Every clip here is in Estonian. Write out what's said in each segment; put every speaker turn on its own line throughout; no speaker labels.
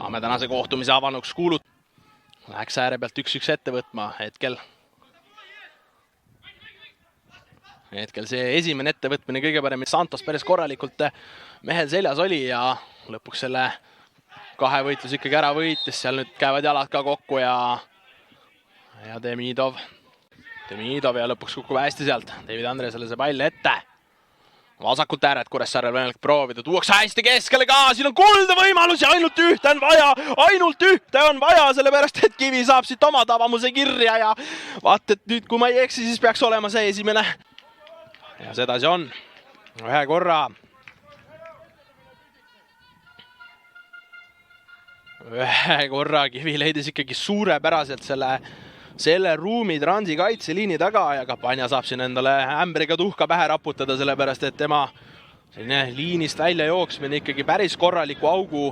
saame tänase kohtumise avanuks Läheks ääre pealt 1-1 ette võtma hetkel see esimene ettevõtmine kõige parem. Santos päris korralikult mehel seljas oli ja lõpuks selle kahevõitlus ikkagi ära võitis. Seal nüüd käivad jalad ka kokku ja Demidov ja lõpuks kukub hästi sealt. David Andresele see pall ette. Vasakult ääret Kuressaarel võimalik proovida. Tuuakse hästi keskele ka. Siin on kulda võimalus ja ainult ühte on vaja, sellepärast et Kivi saab siit oma tabamuse kirja ja vaat, et nüüd kui ma ei eksi, siis peaks olema see esimene. Ja sedasi on. Ühe korra Kivi leidis ikkagi suurepäraselt selle ruumi Transi kaitseliini taga ja Kampanja saab siin endale ämbriga tuhka pähe raputada, sellepärast et tema liinist välja jooksmine ikkagi päris korraliku augu.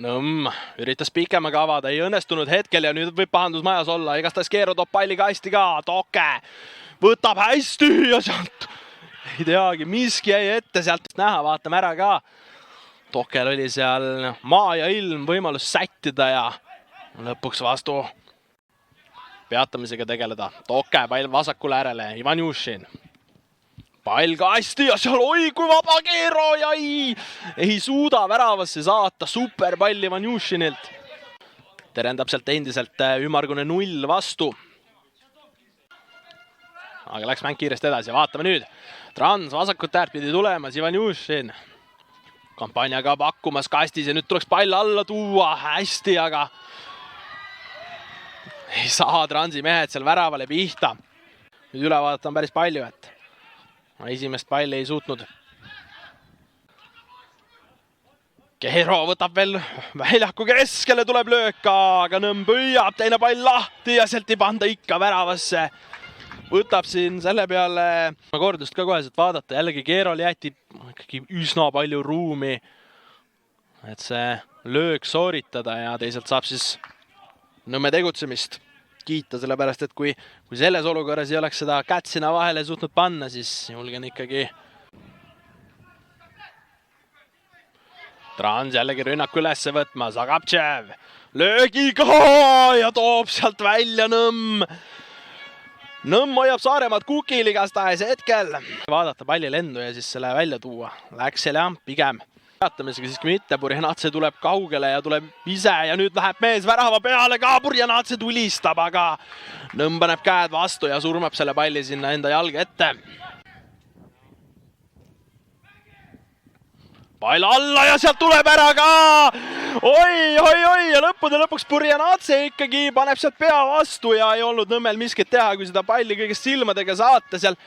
Nõmm üritas pikemaga avada, ei õnnestunud hetkel ja nüüd võib pahandus majas olla. Igastahes Keero toob palli kasti ka, Toke võtab hästi ja sealt ei teagi, miski jäi ette sealt näha, vaatame ära ka. Tokel oli seal maa ja ilm võimalus sättida ja lõpuks vastu peatamisega tegeleda. Toke pall vasakule äärele, Ivanjušin. Pall kasti ja seal oi kui vaba Keero ja ei suuda väravasse saata. Super pall Ivanjušinilt. Terendab sealt endiselt ümmargune 0 vastu. Aga läks mäng kiiresti edasi ja vaatame nüüd. Trans vasakut äärt pidi tulemas, Ivanjušin. Kampanja ka pakkumas kastis ja nüüd tuleks pall alla tuua hästi, aga ei saa Transi mehed seal väravale pihta. Nüüd üle vaadata on päris palju, et esimest palli ei suutnud. Keero võtab veel väljaku keskele, tuleb lööka, aga Nõmm püüab, teine pall lahti ja sealt ei panda ikka väravasse. Võtab siin selle peale kordust ka koheselt vaadata. Jällegi Keerol jäeti ikkagi üsna palju ruumi, et see löök sooritada ja teisalt saab siis Nõmme tegutsemist kiita, sellepärast et kui selles olukorras ei oleks seda kätt sinna vahele suutnud panna, siis julgen ikkagi Trans jällegi rünnaku ülesse võtma. Zagabtšev löögiga ja toob sealt välja Nõmm. Nõmm hoiab Saaremaad kukil igastahes hetkel. Vaadata palli lendu ja siis selle välja tuua. Läks seal jah, pigem. Peatamisega siiski mitte. Burjanatse tuleb kaugele ja tuleb ise ja nüüd läheb mees värava peale ka. Burjanatse tulistab, aga Nõmm paneb käed vastu ja surmab selle palli sinna enda jalga ette. Pall alla ja sealt tuleb ära ka. Oi ja lõpuks Burjanatse ikkagi paneb sealt pea vastu ja ei olnud Nõmmel miskit teha, kui seda palli kõigest silmadega saata seal.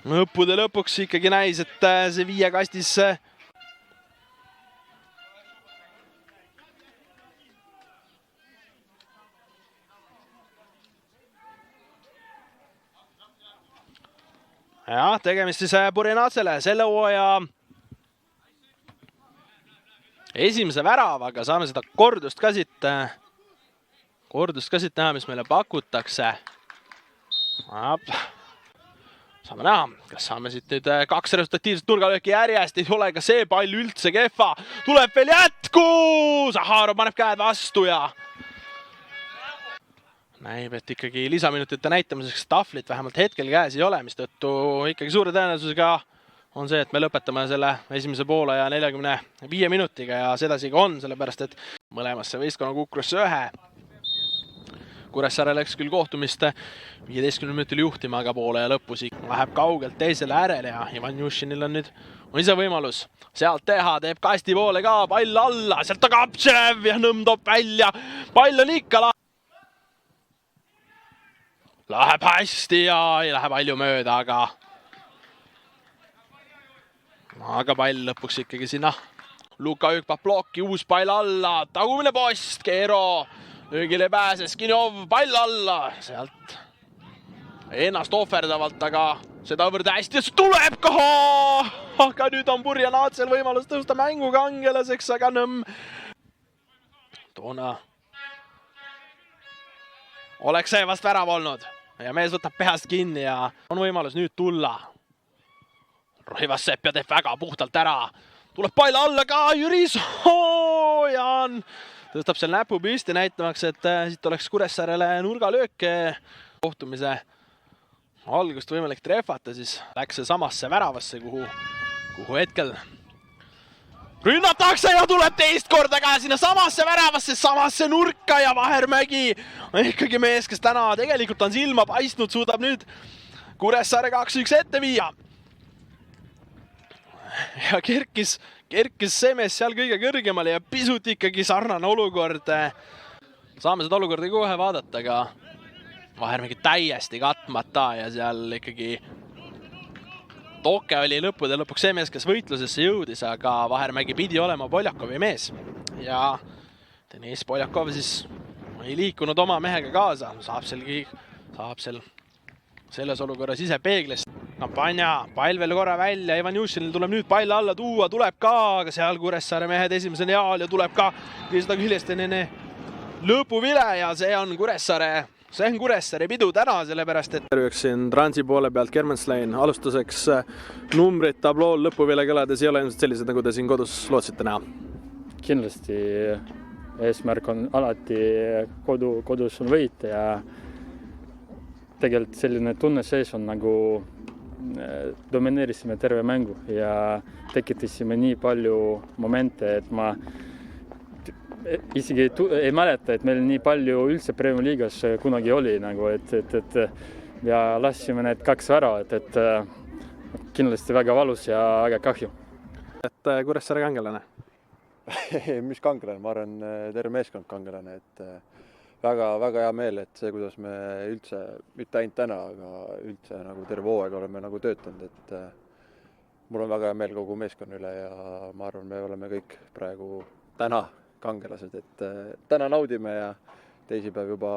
Lõpuks ikkagi näis, et see viie kastis jah, tegemist siis Burjanatsele selle hooaja esimese väravaga. Saame seda kordust ka siit näha, mis meile pakutakse. Saame näha, kas saame siit nüüd 2 resultatiivset nurgalööki järjest. Ei ole ka see pall üldse kehva. Tuleb veel jätku! Zaharov paneb käed vastu ja näib, et ikkagi lisaminutite näitamiseks tahvlit vähemalt hetkel käes ei ole, mis tõttu ikkagi suure tõenäosusega on see, et me lõpetame selle esimese poole ja 45 minutiga ja sedasi ka on, sellepärast et mõlemasse võistkonna kukrusse 1. Kuressaare läks küll kohtumist 15 minutil juhtima, aga poole ja lõpus läheb kaugelt teisele äärele ja Ivanjušinil on nüüd ise võimalus sealt teha, teeb kasti poole ka, pall alla, sealt Zagabtšev ja Nõmm toob välja, pall on ikka läheb hästi ja ei lähe palju mööda, aga pall lõpuks ikkagi sinna. Luka hüppab plokki, uus pall alla, tagumine post, Keero löögile pääses, Kinjov pall alla, sealt ennast ohverdavalt, aga sedavõrd hästi, et tuleb ka! Aga nüüd on Burjanatsel võimalus tõusta mängukangelaseks, aga Nõmm toona oleks see vast värav olnud ja mees võtab peast kinni ja on võimalus nüüd tulla. Roivas Sepp ja teeb väga puhtalt ära. Tuleb pall alla ka, Jüri Soo Stojan tõstab seal näpu püsti näitamaks, et siit oleks Kuressaarele nurgalööke. Kohtumise algust võimalik trehvata, siis läks see samasse väravasse, kuhu hetkel rünnatakse ja tuleb teist korda ka sinna samasse väravasse, samasse nurka ja Vahermägi on ikkagi mees, kes täna tegelikult on silma paistnud, suudab nüüd Kuressaare 2-1 ette viia. Ja kerkis see mees seal kõige kõrgemale ja pisut ikkagi sarnane olukord. Saame seda olukorda kohe vaadata, aga Vahermägi täiesti katmata ja seal ikkagi Toke oli lõppude lõpuks see mees, kes võitlusesse jõudis, aga Vahermägi pidi olema Poljakovi mees. Ja Deniss Poljakov siis ei liikunud oma mehega kaasa, saab selles olukorras ise peeglist. Kampanja, pall veel korra välja, Ivan Jussinil tuleb nüüd pall alla tuua, tuleb ka, aga seal Kuressaare mehed esimesel jaal ja tuleb ka seda küljest enne lõpuvile ja see on Kuressaare pidu täna, sellepärast et terviksin Transi poole pealt Kermenslein. Alustuseks numbrid tablool lõpuvile kõlades ei ole ilmselt sellised, nagu te siin kodus lootsite näha.
Kindlasti eesmärk on alati kodus on võita ja tegelikult selline tunne sees on nagu domineerisime terve mängu ja tekitasime nii palju momente, et ma isegi ei mäleta, et meil nii palju üldse Premier Liigas kunagi oli, nagu, et ja lasime need 2 väravat, et kindlasti väga valus ja väga kahju.
Et Kuressaare kangelane?
Mis kangelane? Ma arvan, terve meeskond kangelane, et väga hea meel, et see, kuidas me üldse, mitte ainult täna, aga üldse nagu terve hooaeg oleme nagu töötanud, et mul on väga hea meel kogu meeskonna üle ja ma arvan, me oleme kõik praegu täna kangelased, et täna naudime ja teisipäev juba